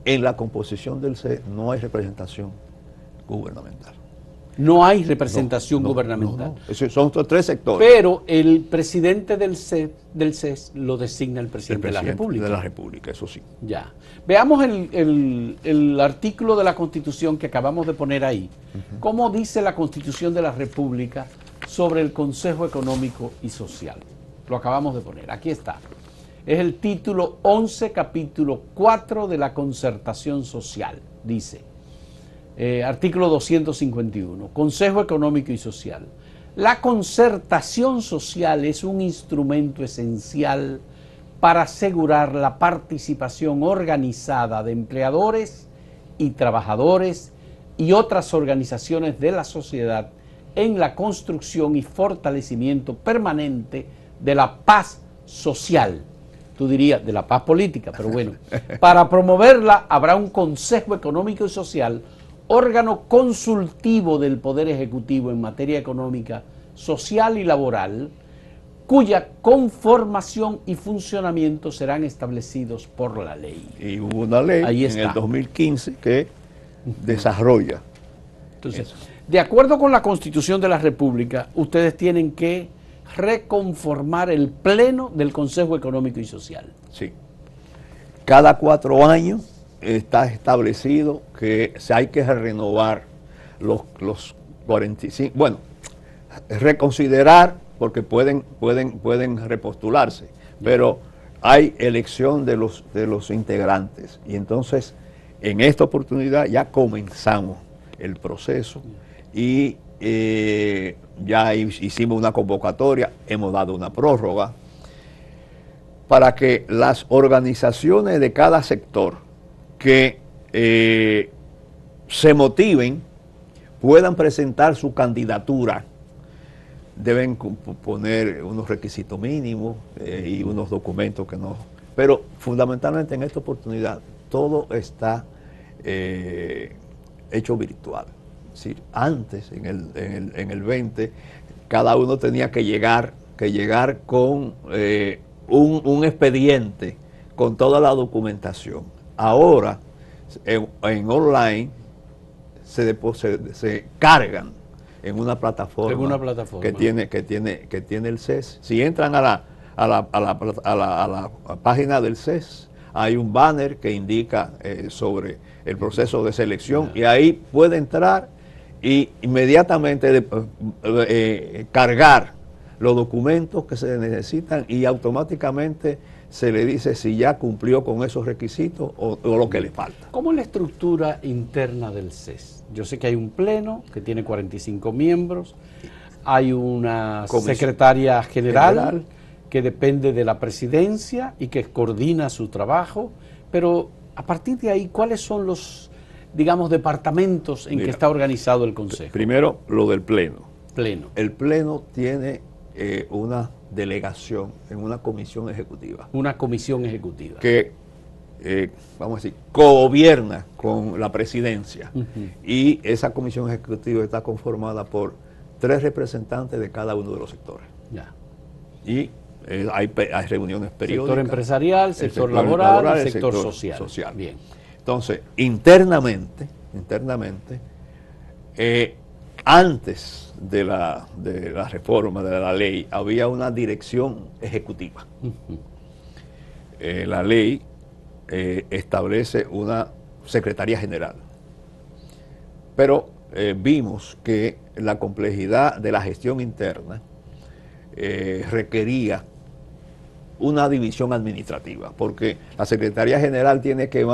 [SPEAKER 1] en la composición del CES no hay representación gubernamental.
[SPEAKER 2] No hay representación gubernamental.
[SPEAKER 1] Esos son estos tres sectores.
[SPEAKER 2] Pero el presidente del CES lo designa el presidente de la República.
[SPEAKER 1] De la República, eso sí.
[SPEAKER 2] Ya. Veamos el artículo de la Constitución que acabamos de poner ahí. ¿Cómo dice la Constitución de la República sobre el Consejo Económico y Social? Lo acabamos de poner. Aquí está. Es el título 11, capítulo 4 de la Concertación Social. Dice, artículo 251, Consejo Económico y Social. La concertación social es un instrumento esencial para asegurar la participación organizada de empleadores y trabajadores y otras organizaciones de la sociedad en la construcción y fortalecimiento permanente de la paz social. Tú dirías de la paz política, pero bueno, para promoverla habrá un Consejo Económico y Social, órgano consultivo del Poder Ejecutivo en materia económica, social y laboral, cuya conformación y funcionamiento serán establecidos por la ley.
[SPEAKER 1] Y hubo una ley en el 2015 que desarrolla.
[SPEAKER 2] Entonces, de acuerdo con la Constitución de la República, ustedes tienen que reconformar el Pleno del Consejo Económico y Social.
[SPEAKER 1] Sí. Cada 4 años está establecido que hay que renovar los 45, bueno, reconsiderar, porque pueden repostularse, pero hay elección de los integrantes. Y entonces, en esta oportunidad ya comenzamos el proceso y ya hicimos una convocatoria, hemos dado una prórroga para que las organizaciones de cada sector que se motiven puedan presentar su candidatura. Deben poner unos requisitos mínimos y unos documentos que no. Pero fundamentalmente en esta oportunidad todo está hecho virtual. Es decir, antes, en el 20, cada uno tenía que llegar con un expediente con toda la documentación. Ahora, en online, se cargan en una plataforma, que tiene el CES. Si entran a la página del CES, hay un banner que indica sobre el proceso de selección y ahí puede entrar y inmediatamente cargar los documentos que se necesitan y automáticamente se le dice si ya cumplió con esos requisitos o lo que le falta.
[SPEAKER 2] ¿Cómo es la estructura interna del CES? Yo sé que hay un pleno que tiene 45 miembros, hay una secretaria general que depende de la presidencia y que coordina su trabajo, pero a partir de ahí, ¿cuáles son los, digamos, departamentos en que está organizado el Consejo?
[SPEAKER 1] Primero, lo del pleno.
[SPEAKER 2] El
[SPEAKER 1] pleno tiene una delegación en una comisión ejecutiva.
[SPEAKER 2] Una comisión ejecutiva.
[SPEAKER 1] Que, vamos a decir, cogobierna con la presidencia. Y esa comisión ejecutiva está conformada por 3 representantes de cada uno de los sectores.
[SPEAKER 2] Ya.
[SPEAKER 1] Y hay reuniones periódicas.
[SPEAKER 2] Sector empresarial, sector laboral y sector social. Bien.
[SPEAKER 1] Entonces, internamente, antes de la reforma de la ley, había una dirección ejecutiva. La ley establece una secretaría general. Pero vimos que la complejidad de la gestión interna requería una división administrativa, porque la Secretaría General tiene que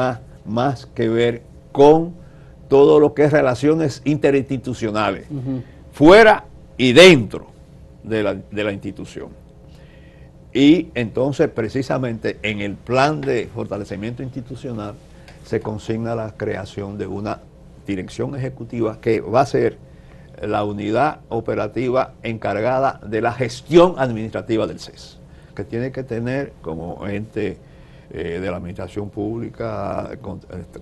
[SPEAKER 1] más que ver con todo lo que es relaciones interinstitucionales, fuera y dentro de la institución. Y entonces, precisamente, en el plan de fortalecimiento institucional se consigna la creación de una dirección ejecutiva que va a ser la unidad operativa encargada de la gestión administrativa del CES, que tiene que tener como ente de la administración pública,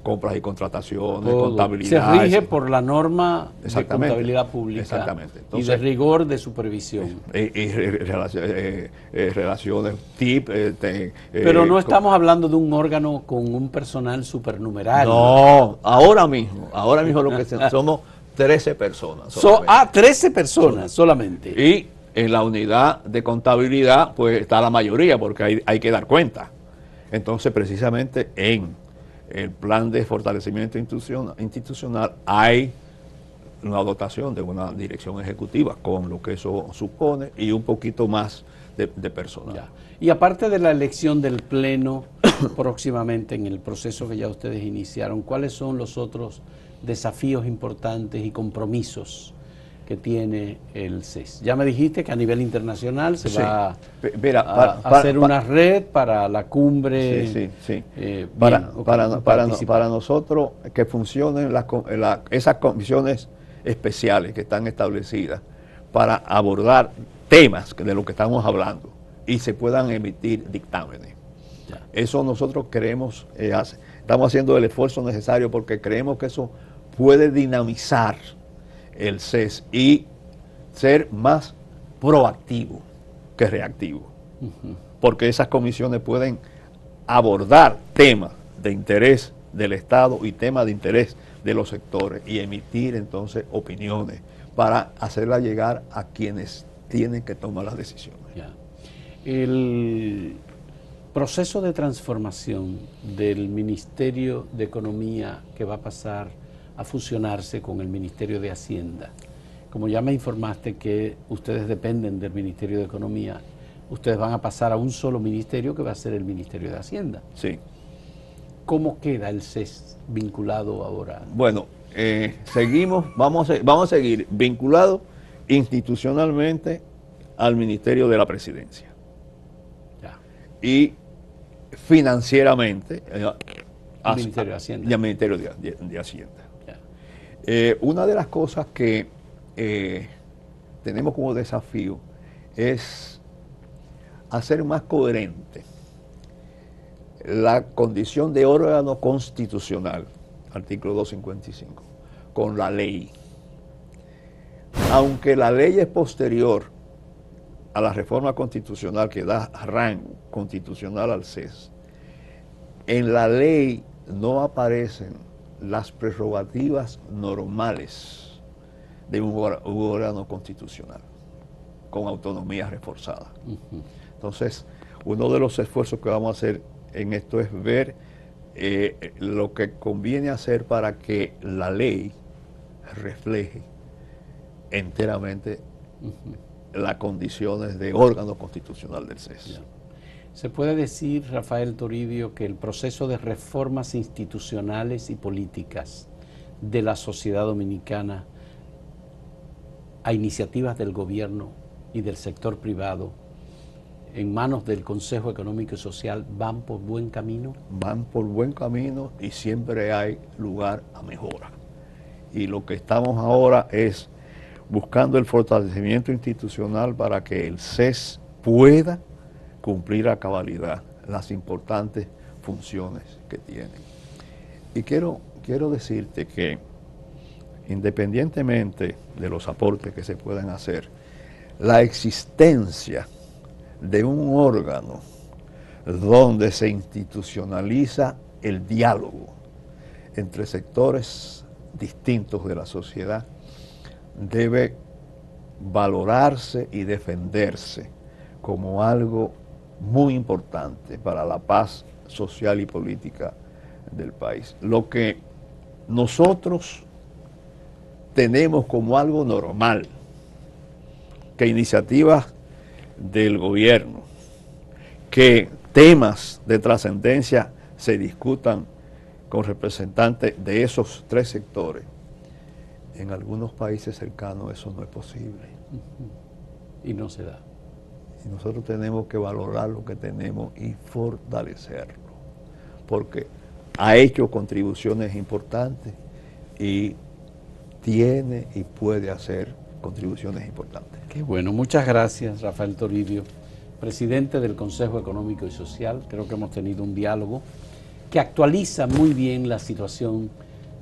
[SPEAKER 1] compras y contrataciones, todo. Contabilidad.
[SPEAKER 2] Se rige por la norma de contabilidad pública y de rigor de supervisión.
[SPEAKER 1] Relaciones TIP.
[SPEAKER 2] Pero no estamos hablando de un órgano con un personal supernumerario.
[SPEAKER 1] No, ahora mismo lo que somos 13 personas.
[SPEAKER 2] 13 personas solamente.
[SPEAKER 1] Y en la unidad de contabilidad, pues está la mayoría, porque hay que dar cuenta. Entonces, precisamente en el plan de fortalecimiento institucional hay una dotación de una dirección ejecutiva, con lo que eso supone, y un poquito más de personal.
[SPEAKER 2] Ya. Y aparte de la elección del Pleno próximamente en el proceso que ya ustedes iniciaron, ¿cuáles son los otros desafíos importantes y compromisos que tiene el CES? Ya me dijiste que a nivel internacional se va a hacer una red para la cumbre.
[SPEAKER 1] Para nosotros que funcionen esas comisiones especiales que están establecidas para abordar temas de lo que estamos hablando y se puedan emitir dictámenes. Ya. Eso nosotros queremos, estamos haciendo el esfuerzo necesario porque creemos que eso puede dinamizar el CES y ser más proactivo que reactivo. Porque esas comisiones pueden abordar temas de interés del Estado y temas de interés de los sectores y emitir entonces opiniones para hacerla llegar a quienes tienen que tomar las decisiones.
[SPEAKER 2] Ya. El proceso de transformación del Ministerio de Economía que va a pasar a fusionarse con el Ministerio de Hacienda. Como ya me informaste que ustedes dependen del Ministerio de Economía, ustedes van a pasar a un solo ministerio que va a ser el Ministerio de Hacienda.
[SPEAKER 1] Sí.
[SPEAKER 2] ¿Cómo queda el CES vinculado ahora?
[SPEAKER 1] Bueno, vamos a seguir vinculados institucionalmente al Ministerio de la Presidencia. Ya. Y financieramente
[SPEAKER 2] al Ministerio de Hacienda.
[SPEAKER 1] Y al Ministerio de Hacienda. Una de las cosas que tenemos como desafío es hacer más coherente la condición de órgano constitucional, artículo 255, con la ley. Aunque la ley es posterior a la reforma constitucional que da rango constitucional al CES, en la ley no aparecen las prerrogativas normales de un órgano constitucional con autonomía reforzada. Entonces, uno de los esfuerzos que vamos a hacer en esto es ver lo que conviene hacer para que la ley refleje enteramente las condiciones de órgano constitucional del CES.
[SPEAKER 2] Ya. ¿Se puede decir, Rafael Toribio, que el proceso de reformas institucionales y políticas de la sociedad dominicana a iniciativas del gobierno y del sector privado en manos del Consejo Económico y Social van por buen camino?
[SPEAKER 1] Van por buen camino y siempre hay lugar a mejora. Y lo que estamos ahora es buscando el fortalecimiento institucional para que el CES pueda cumplir a cabalidad las importantes funciones que tiene. Y quiero decirte que independientemente de los aportes que se puedan hacer, la existencia de un órgano donde se institucionaliza el diálogo entre sectores distintos de la sociedad debe valorarse y defenderse como algo muy importante para la paz social y política del país. Lo que nosotros tenemos como algo normal, que iniciativas del gobierno, que temas de trascendencia se discutan con representantes de esos tres sectores, en algunos países cercanos eso no es posible.
[SPEAKER 2] Y no se da.
[SPEAKER 1] Y nosotros tenemos que valorar lo que tenemos y fortalecerlo, porque ha hecho contribuciones importantes y tiene y puede hacer contribuciones importantes.
[SPEAKER 2] Qué bueno, muchas gracias, Rafael Toribio, presidente del Consejo Económico y Social. Creo que hemos tenido un diálogo que actualiza muy bien la situación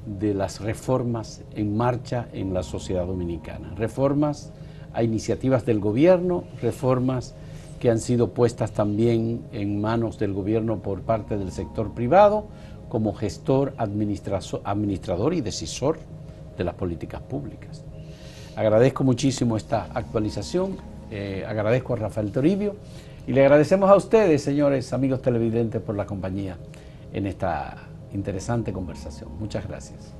[SPEAKER 2] de las reformas en marcha en la sociedad dominicana. Reformas a iniciativas del gobierno, reformas que han sido puestas también en manos del gobierno por parte del sector privado, como gestor, administrador y decisor de las políticas públicas. Agradezco muchísimo esta actualización, agradezco a Rafael Toribio y le agradecemos a ustedes, señores amigos televidentes, por la compañía en esta interesante conversación. Muchas gracias.